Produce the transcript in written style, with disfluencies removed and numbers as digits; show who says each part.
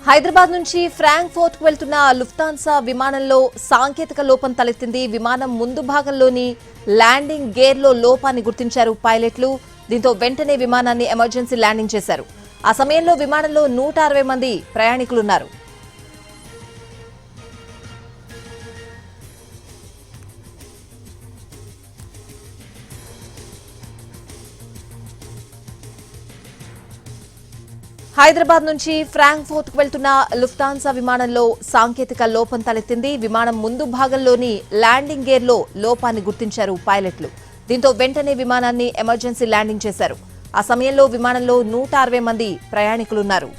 Speaker 1: హైదరాబాద్ నుంచి ఫ్రాంక్ఫర్ట్ కు వెళ్తున్న లుఫ్తాన్సా విమానంలో సాంకేతిక లోపం తలెత్తింది. విమానం ముందు భాగంలోని ల్యాండింగ్ గేర్ లో లోపాన్ని గుర్తించారు పైలట్లు. దీంతో వెంటనే విమానాన్ని ఎమర్జెన్సీ ల్యాండింగ్ చేశారు. ఆ సమయంలో విమానంలో 160 మంది ప్రయాణికులున్నారు. హైదరాబాద్ నుంచి ఫ్రాంక్ఫర్ట్ కు వెళ్తున్న లుఫ్తాన్సా విమానంలో సాంకేతిక లోపం తలెత్తింది. విమానం ముందు భాగంలోని ల్యాండింగ్ గేర్ లో లోపాన్ని గుర్తించారు పైలట్లు. దీంతో వెంటనే విమానాన్ని ఎమర్జెన్సీ ల్యాండింగ్ చేశారు. ఆ సమయంలో విమానంలో 160 మంది ప్రయాణికులున్నారు.